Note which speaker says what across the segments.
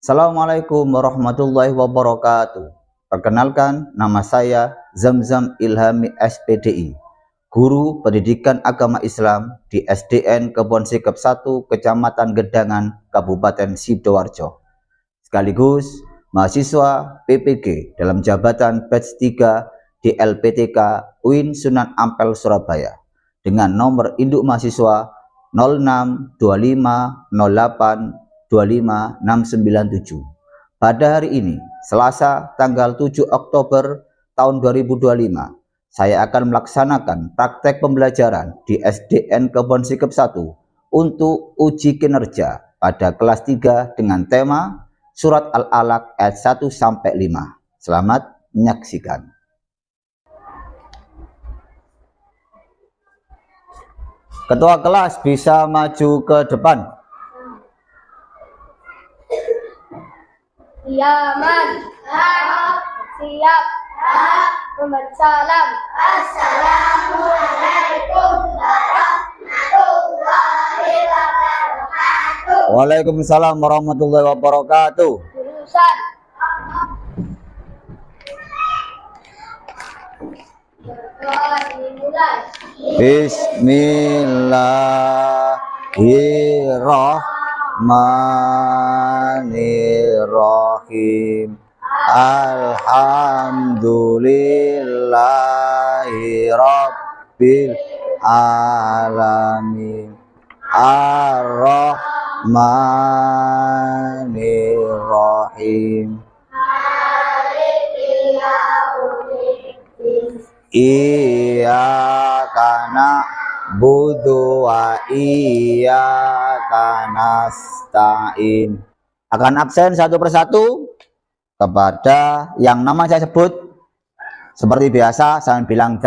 Speaker 1: Assalamualaikum warahmatullahi wabarakatuh. Perkenalkan, nama saya Zamzam Ilhami SPDI, Guru Pendidikan Agama Islam di SDN Kebon Sikep 1, Kecamatan Gedangan, Kabupaten Sidoarjo. Sekaligus mahasiswa PPG dalam jabatan batch 3 di LPTK UIN Sunan Ampel Surabaya dengan nomor induk mahasiswa 062508 Pada hari ini, Selasa tanggal 7 Oktober tahun 2025, saya akan melaksanakan praktek pembelajaran di SDN Kebon Sikep 1 untuk uji kinerja pada kelas 3 dengan tema Surat Al-Alaq ayat 1-5. Selamat menyaksikan. Ketua kelas bisa maju ke depan.
Speaker 2: Yaman, siap, memberi salam. Assalamualaikum warahmatullahi wabarakatuh.
Speaker 1: Waalaikumsalam warahmatullahi wabarakatuh.
Speaker 2: Jurusan dimulai.
Speaker 1: Bismillahirrahmanirrahim. Alhamdulillahi rabbil alamin. Ar-Rahmanirrahim. Iyyaka na'budu wa iyyaka nasta'in. Akan absen satu persatu kepada yang nama saya sebut. Seperti biasa saya bilang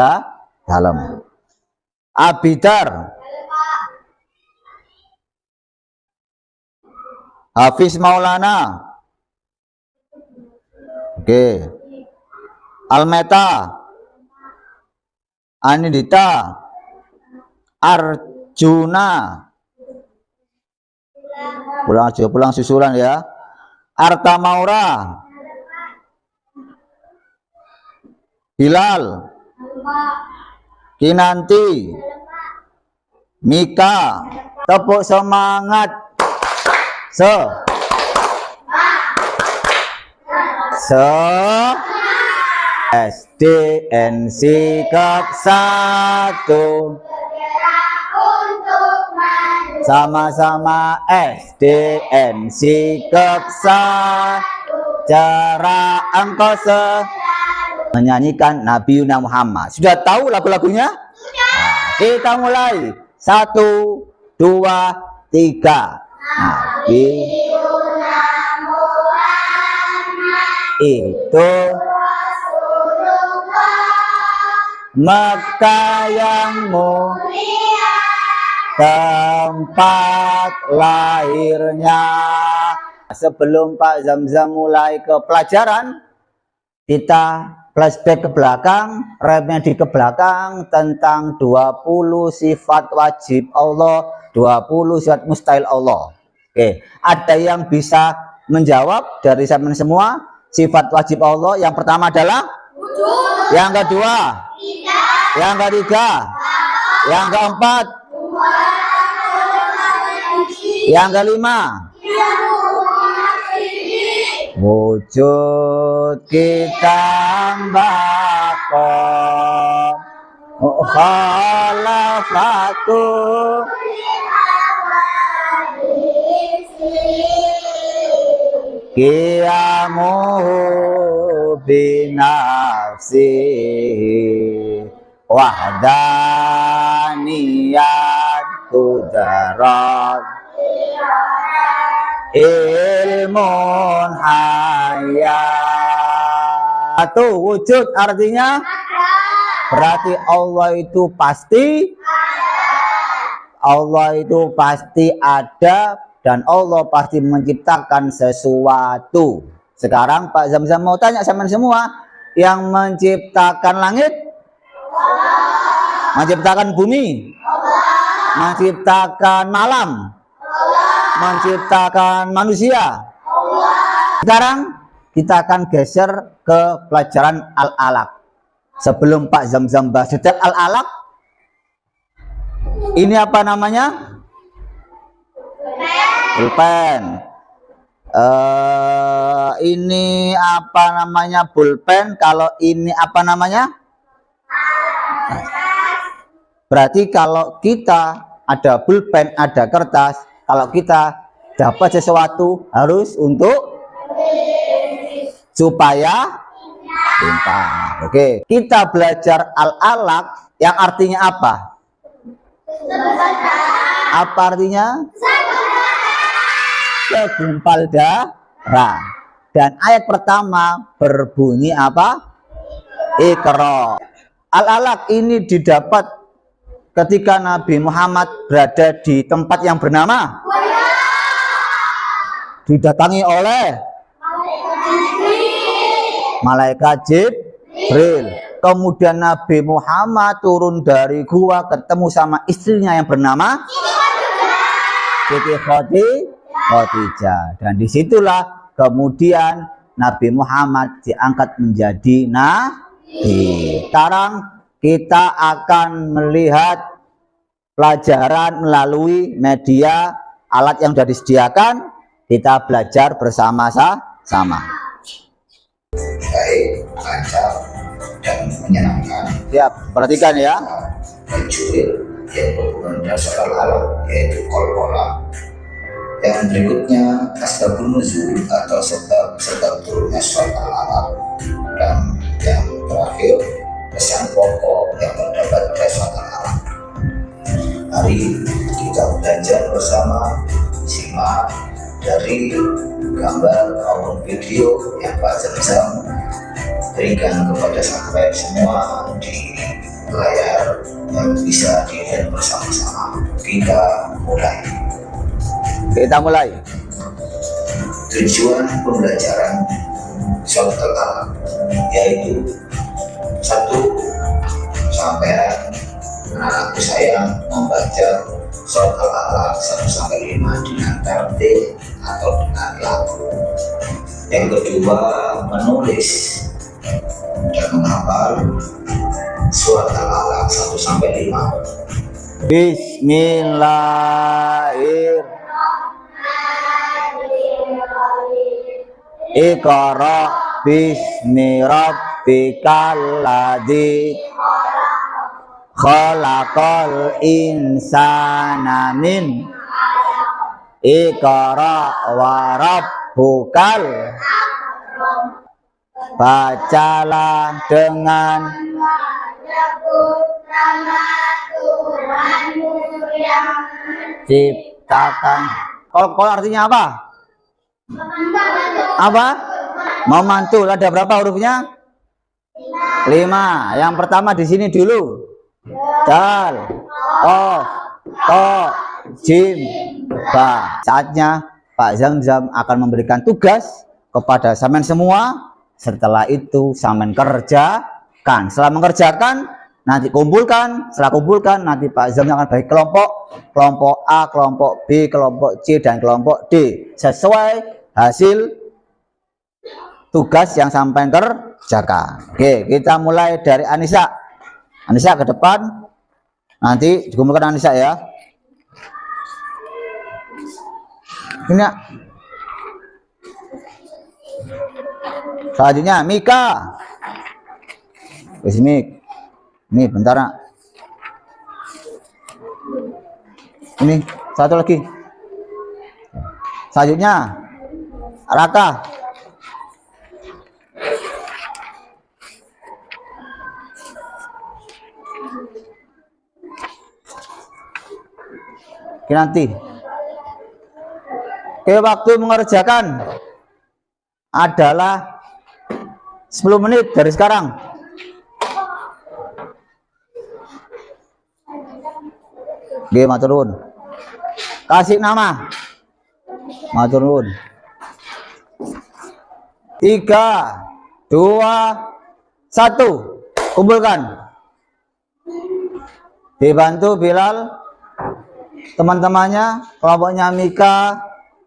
Speaker 1: dalam. Abidar, Hafiz Maulana, oke. Almeta, Anindita, Arjuna, pulang susulan ya. Arta Maura, Hilal, Kinanti, Mika. Tepuk semangat. SDN Sikep 1. Sama-sama SDN Sikep 1. Cara engkau menyanyikan Nabi Muhammad. Sudah tahu lagu-lagunya? Nah, kita mulai. 1, 2, 3. Nabi itu Mekah yang mulia, tempat lahirnya. Sebelum Pak Zamzam mulai ke pelajaran, kita flashback ke belakang, remedi ke belakang tentang 20 sifat wajib Allah, 20 sifat mustahil Allah. Oke, ada yang bisa menjawab dari teman semua? Sifat wajib Allah yang pertama adalah wujud. Yang kedua tidak. Yang ketiga tidak. Yang keempat tidak. Yang kelima tidak. Wujud kita bakom khalafatu qiyamuhu binafsihi wahdaniyatu darat ilmun hayat. Wujud artinya berarti Allah itu pasti, Allah itu pasti ada, dan Allah pasti menciptakan sesuatu. Sekarang Pak Zamzam mau tanya sama semua, yang menciptakan langit, menciptakan bumi, menciptakan malam, menciptakan manusia, Sekarang kita akan geser ke pelajaran al-alaq. Sebelum Pak Zamzam bahas detail al-alaq, ini apa namanya? Pulpen. Ini apa namanya? Pulpen. Kalau ini apa namanya? Berarti kalau kita ada pulpen, ada kertas, kalau kita dapat sesuatu harus untuk supaya pintar. Oke, kita belajar al-alaq yang artinya apa? Apa artinya? Segumpal darah. Dan ayat pertama berbunyi apa? Iqra. Al-alaq ini didapat ketika Nabi Muhammad berada di tempat yang bernama, didatangi oleh malaikat Jibril. Kemudian Nabi Muhammad turun dari gua ketemu sama istrinya yang bernama Siti Khadijah. Dan disitulah kemudian Nabi Muhammad diangkat menjadi nabi. Sekarang kita akan melihat pelajaran melalui media alat yang sudah disediakan. Kita belajar bersama-sama.
Speaker 3: Baik, lancar dan menyenangkan.
Speaker 1: Siap, perhatikan ya.
Speaker 3: Mencuil yang berhubungan dasar al-alaq yaitu kol-kola. Yang berikutnya asbabun nuzul atau sebab turunnya surat al-alaq, dan yang terakhir pesan pokok yang terdapat pada surat al-alaq. Mari kita belajar bersama. Simak dari gambar maupun video yang Pak Zamzam berikan kepada sahabat semua di layar yang bisa dilihat bersama-sama. Kita mulai. Tujuan pembelajaran surat al-alaq yaitu 1. Sampai anak-anakku sayang membaca surat al-alaq 1-5 dengan tertib atau dengan lagu. Yang kedua, menulis dan menghafal surat al-alaq 1-5.
Speaker 1: Bismillahirrahmanirrahim. Iqra bismi rabbikal ladzi khalaqal insana min Iqra wa rabbukal. Bacalah dengan ciptakan. Kalau artinya apa? Apa? Memantul. Ada berapa hurufnya? 5. Yang pertama di sini dulu. Dal, Qaf, Ta, Jim, Ba. Saatnya Pak Zamzam akan memberikan tugas kepada samen semua. Setelah itu samen kerjakan. Setelah mengerjakan, nanti kumpulkan. Setelah kumpulkan, nanti Pak Zamzam akan bagi kelompok. Kelompok A, kelompok B, kelompok C, dan kelompok D. Sesuai hasil tugas yang sampai kerjakan. Oke, kita mulai dari Anissa. Anissa ke depan. Nanti dikumpulkan Anissa ya. Ini. Selanjutnya Mika. Mik. Ini bentar nak. Ini satu lagi. Selanjutnya Raka. Oke, nanti. Oke, waktu mengerjakan adalah 10 menit dari sekarang. Oke, maturun. Kasih nama. Maturun. 3, 2, 1. Kumpulkan. Dibantu Bilal, teman-temannya, kelompoknya Mika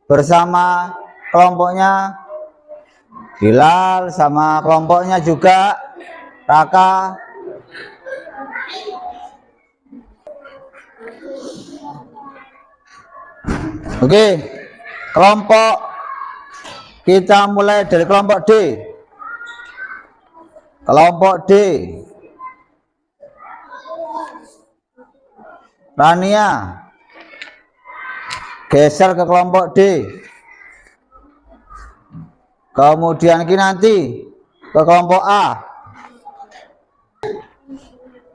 Speaker 1: bersama kelompoknya Bilal sama kelompoknya juga. Raka. Oke, kelompok kita mulai dari kelompok D. Kelompok D. Rania, geser ke kelompok D. Kemudian Kinanti ke kelompok A.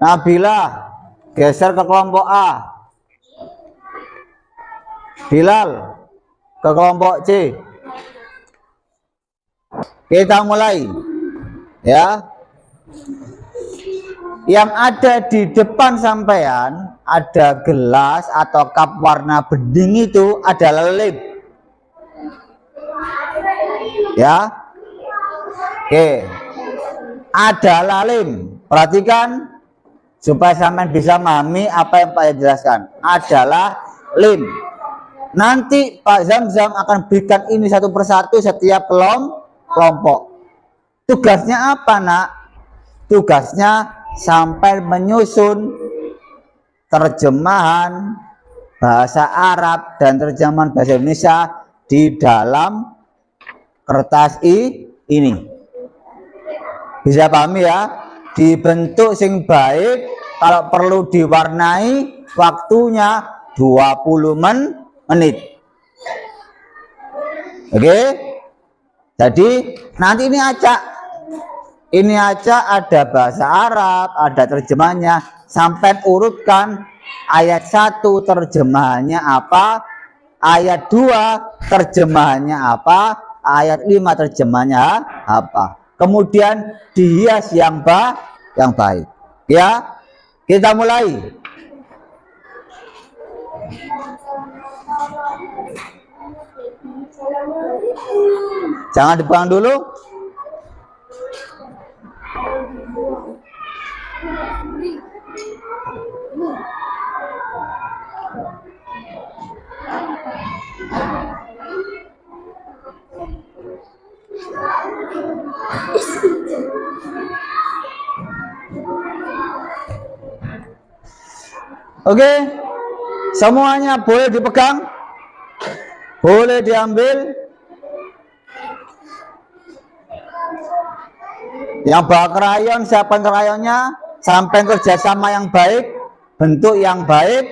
Speaker 1: Nabila geser ke kelompok A. Bilal ke kelompok C. Kita mulai ya. Yang ada di depan sampean ada gelas atau cup warna bening, itu adalah lem. Ya. Oke. Adalah lem. Perhatikan supaya sampean bisa memahami apa yang Pak jelaskan. Adalah lem. Nanti Pak Zamzam akan berikan ini satu persatu setiap kelompok. Tugasnya apa, Nak? Tugasnya sampai menyusun terjemahan bahasa Arab dan terjemahan bahasa Indonesia di dalam kertas ini. Bisa pahami ya? Dibentuk sing baik, kalau perlu diwarnai, waktunya 20 menit. Oke? Jadi nanti ini acak. Ini aja ada bahasa Arab, ada terjemahnya. Sampai urutkan ayat 1 terjemahannya apa, ayat 2 terjemahannya apa, ayat 5 terjemahannya apa. Kemudian dihias yang baik. Ya, kita mulai. Jangan dipegang dulu. Oke, semuanya boleh dipegang, boleh diambil. Yang bawa krayon, siapkan krayonnya, sampai kerjasama yang baik, bentuk yang baik.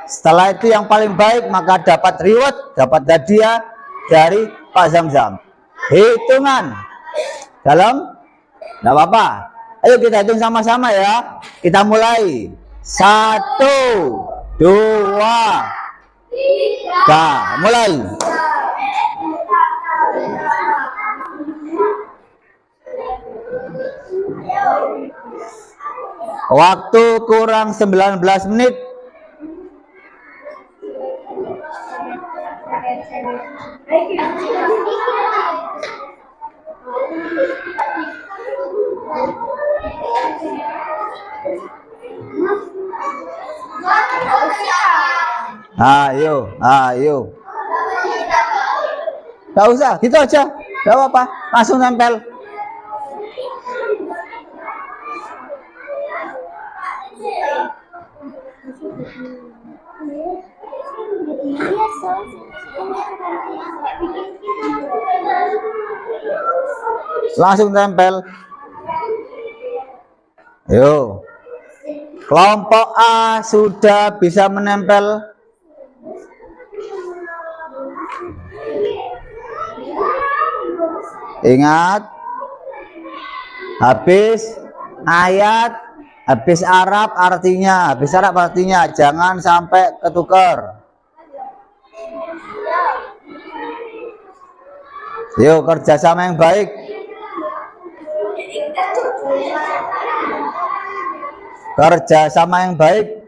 Speaker 1: Setelah itu yang paling baik, maka dapat reward, dapat hadiah dari Pak Zamzam. Hitungan dalam, tidak apa-apa. Ayo kita hitung sama-sama ya. Kita mulai. 1, 2, 3, mulai. Waktu kurang 19 menit. Ayo. Gak usah, gitu aja. Gak apa-apa, langsung nempel. Langsung tempel. Ayo. Kelompok A sudah bisa menempel. Ingat, habis ayat, habis Arab artinya, jangan sampai ketukar. Yuk, kerjasama yang baik. Kerjasama yang baik.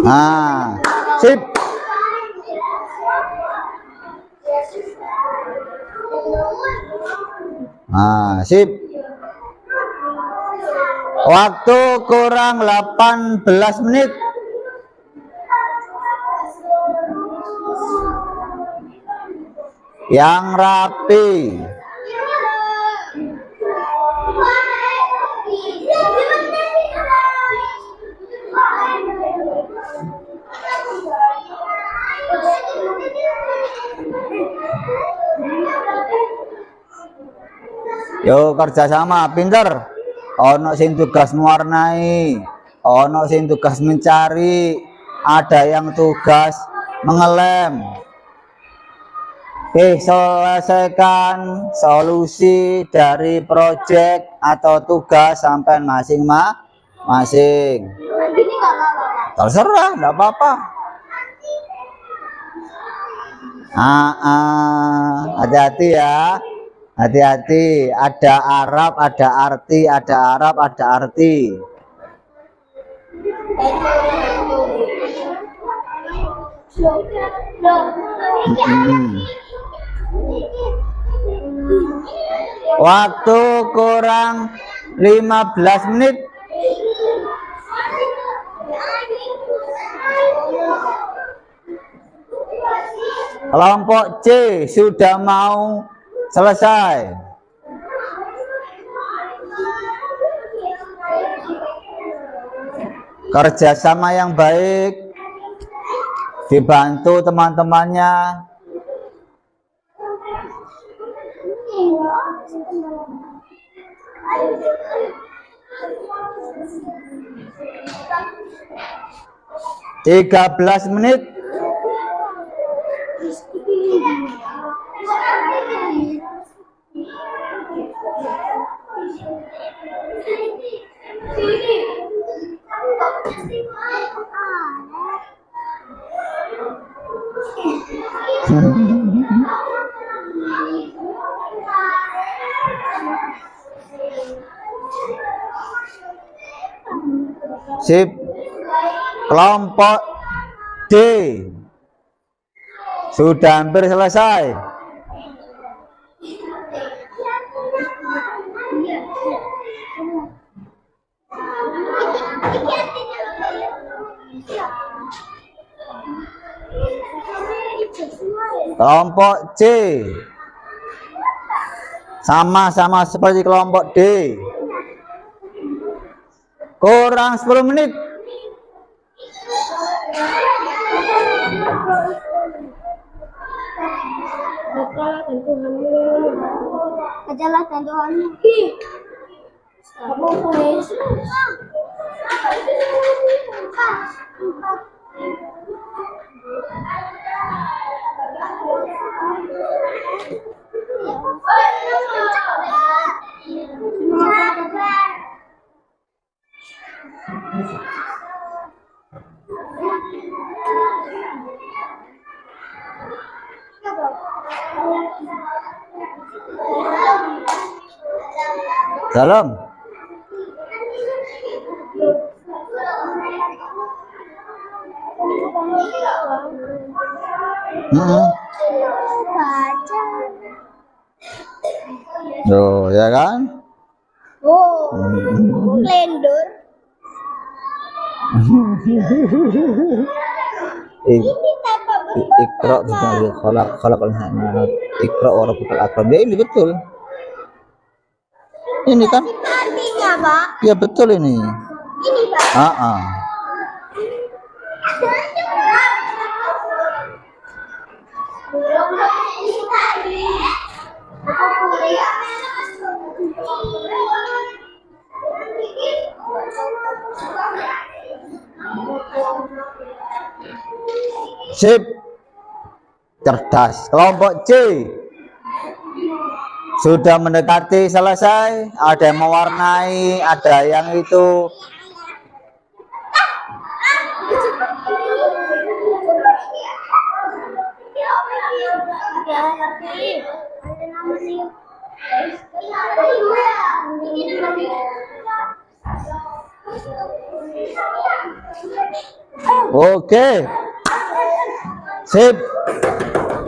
Speaker 1: Nah, sip. Nah, sip. Waktu kurang 18 menit. yang rapi. Yo kerjasama, pinter. Ono sing tugas mewarnai, ono sing tugas mencari, ada yang tugas mengelem. Oke, selesaikan solusi dari proyek atau tugas sampai masing-masing. Terserah, enggak apa-apa. Hati-hati ya. Hati-hati, ada Arab, ada arti, ada Arab, ada arti. Waktu kurang 15 menit. Kelompok C sudah mau selesai. Kerjasama yang baik, dibantu teman-temannya. Tiga 13 menit. Sip. Kelompok D sudah hampir selesai. Kelompok C sama-sama seperti kelompok D. Kurang 10 menit.
Speaker 2: Ajalah dan Tuhanmu.
Speaker 1: Salam. Tuh, ya kan?
Speaker 2: Oh, lendur.
Speaker 1: Iqra bismillah khalaqal insana Iqra wa rabbukal akram. Ya ini betul. Ini kan?
Speaker 2: Artinya, Pak?
Speaker 1: Ya betul ini.
Speaker 2: Ini, Pak.
Speaker 1: Sip. Cerdas. Kelompok C sudah mendekati selesai. Ada yang mewarnai, ada yang itu. Oke. Sip.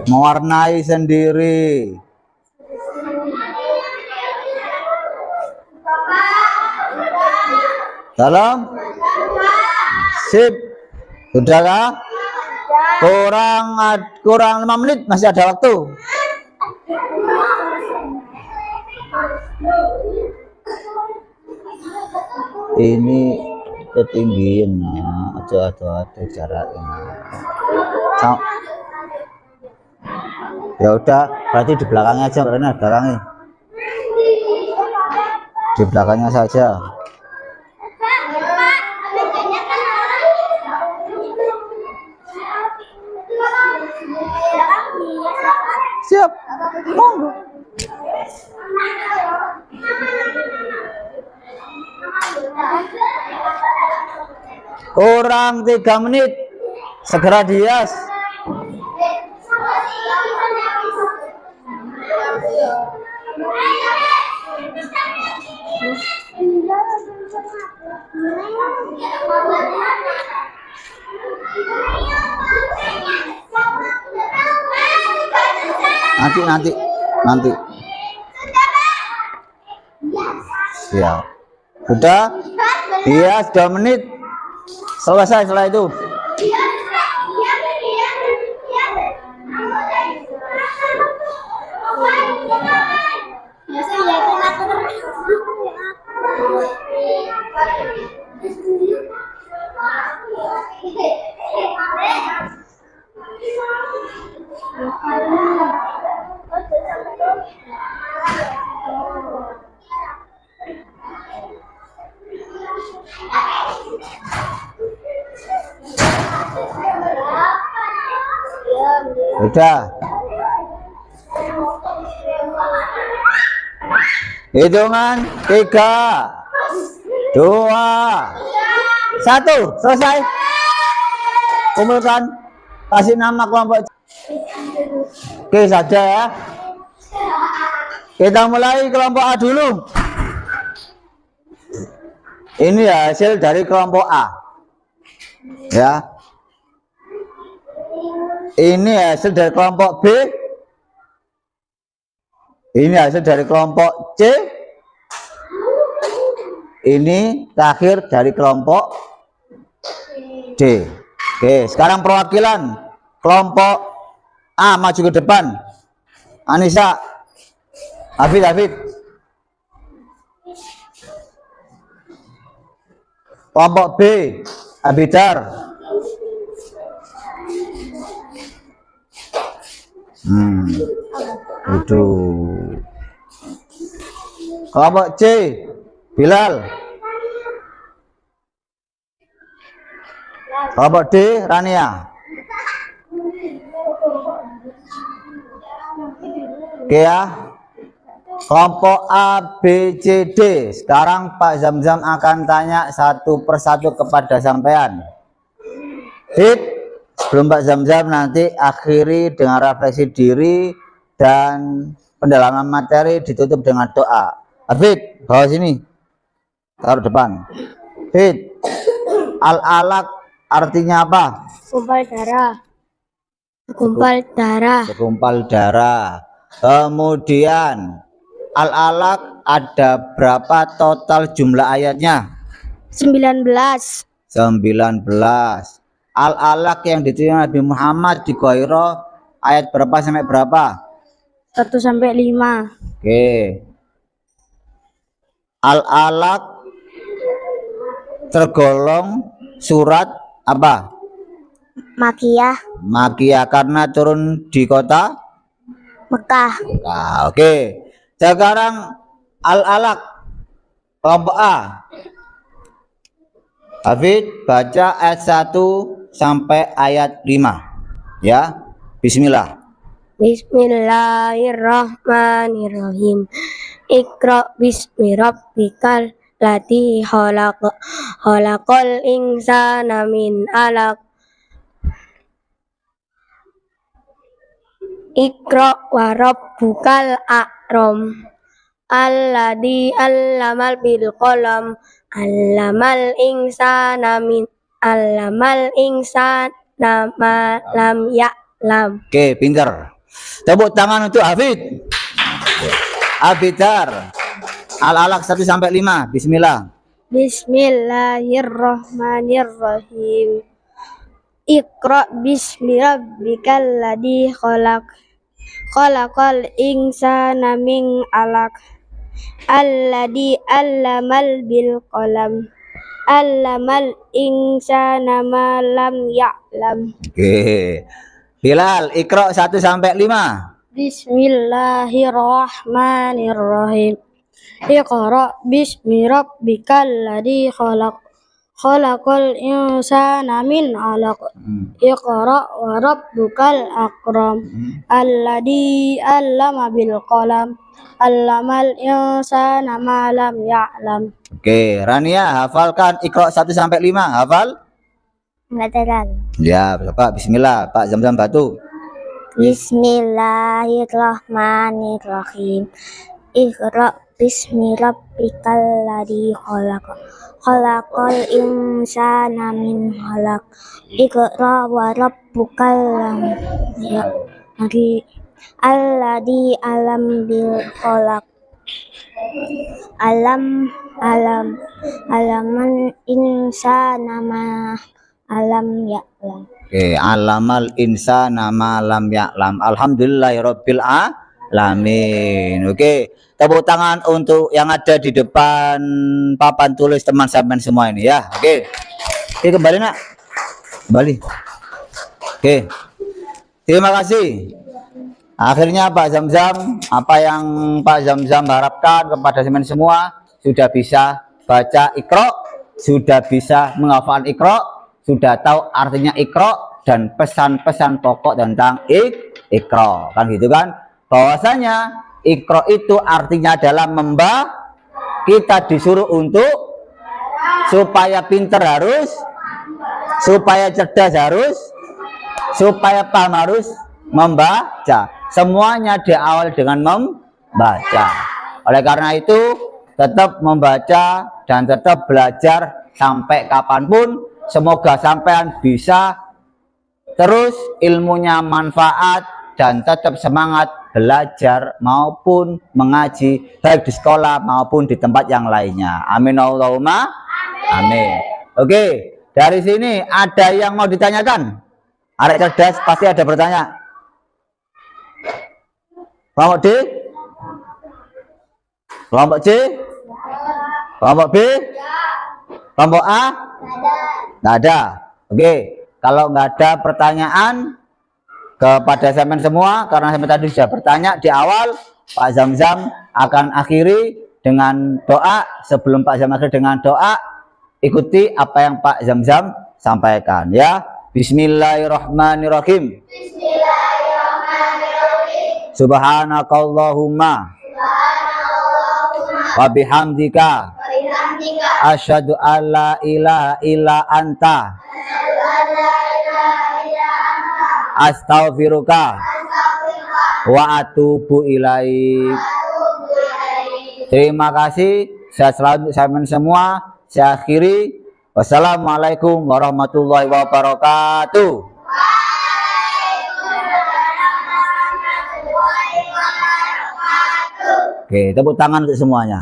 Speaker 1: Mewarnai sendiri. Dalam. Sip. Sudahkah? Kurang 5 menit, masih ada waktu. Ini ketinggian nah, ada jaraknya. Ya udah, berarti di belakangnya aja, karena belakangnya. Di belakangnya saja. Siap. Monggo. Kurang 3 menit. Segera dihias. Nanti. Siap. Udah? Hias 2 menit. Selesai setelah itu. Udah. Hitungan 3, 2, 1, selesai. Kumpulkan, kasih nama kelompok. Oke saja ya. Kita mulai kelompok A dulu. Ini hasil dari kelompok A. Ya. Ini hasil dari kelompok B. Ini hasil dari kelompok C. Ini terakhir dari kelompok D. Oke, sekarang perwakilan kelompok A maju ke depan. Anissa, Hafid. Kelompok B, Abidar. Itu. Kelompok C, Bilal. Kelompok D, Rania. Oke ya. Kelompok A, B, C, D. Sekarang Pak Zamzam akan tanya satu persatu kepada sampean. Hit. Sebelum Pak Zamzam nanti akhiri dengan refleksi diri dan pendalaman materi ditutup dengan doa. Hafid, bawa sini. Taruh depan. Hit. Al-alaq artinya apa? Segumpal darah. Kemudian al-alaq ada berapa total jumlah ayatnya?
Speaker 2: 19.
Speaker 1: Al-alaq yang diterima Nabi Muhammad di Qairo ayat berapa sampai berapa?
Speaker 2: 1 sampai 5.
Speaker 1: Oke. Al-alaq tergolong surat apa? Makiyah karena turun di kota
Speaker 2: Mekah.
Speaker 1: Oke. Sekarang al-alaq kelompok A. Hafid baca ayat 1 sampai ayat 5. Ya. Bismillah.
Speaker 2: Bismillahirrahmanirrahim. Iqra bismi rabbikal ladzi khalaq. Khalaqal insana min 'alaq. Iqra wa rabbukal akram. Alladzi 'allamal bil qalam. 'Allamal insana ma lam ya'lam.
Speaker 1: Oke, pinter. Tepuk tangan untuk Hafid. Abidar. Al-alaq 1 sampai 5. Bismillah.
Speaker 2: Bismillahirrahmanirrahim. Iqra bismi rabbikal ladzi khalaq. Khalaqal insana min 'alaq. Alladzi 'allamal bil qalam. Allamal insana ma lam ya'lam.
Speaker 1: Oke. Bilal, Iqra 1 sampai 5.
Speaker 2: Bismillahirrahmanirrahim. Iqra bismi rabbikal ladzi khalaq. Khalaqal insana min 'alaq. Iqra wa rabbukal akram. Alladzi 'allama bil qalam. Allamal insana ma lam ya'lam.
Speaker 1: Oke, Rania, hafalkan Iqra 1 sampai 5. Hafal?
Speaker 2: Enggak terang.
Speaker 1: Ya, Pak. Bismillah, Pak Zamzam Batu.
Speaker 2: Bismillahirrahmanirrahim. Iqra bismi rabbikal ladzi khalaq. Khalaqal insana min 'alaq. Iqra wa rabbukal alladzi 'allama bil qalam. Alaman insana ma alam ya'lam.
Speaker 1: Oke, alamal insana ma lam ya'lam. Alhamdulillahirabbil alamin. Oke, tepuk tangan untuk yang ada di depan papan tulis teman sampean semua ini ya. Oke. Oke, kembali nak. Kembali. Oke. Terima kasih. Akhirnya Pak Zamzam, apa yang Pak Zamzam harapkan kepada teman semua, sudah bisa baca Iqra, sudah bisa menghafal Iqra, sudah tahu artinya Iqra dan pesan-pesan pokok tentang Iqra, kan gitu kan? Bahwasanya Iqra itu artinya adalah kita disuruh untuk supaya pinter harus, supaya cerdas harus, supaya paham harus membaca. Semuanya diawali dengan membaca. Oleh karena itu tetap membaca dan tetap belajar sampai kapanpun. Semoga sampean bisa terus ilmunya manfaat dan tetap semangat belajar maupun mengaji baik di sekolah maupun di tempat yang lainnya. Amin Allahumma amin. Oke, dari sini ada yang mau ditanyakan? Arek cerdas pasti ada bertanya. Kelompok D? Kelompok C? Kelompok B? Kelompok A? Nggak ada. Oke, kalau nggak ada pertanyaan kepada sampean semua, karena sampean tadi sudah bertanya di awal, Pak Zamzam akan akhiri dengan doa. Sebelum Pak Zamzam akhiri dengan doa, ikuti apa yang Pak Zamzam sampaikan ya. Bismillahirrahmanirrahim. Subhanakallahumma wa bihamdika asyhadu alla ilaha illa anta astaghfiruka wa atubu ilaik. Terima kasih. Saya selalu sampean semua. Saya akhiri. Wassalamualaikum warahmatullahi wabarakatuh. Oke, tepuk tangan untuk semuanya.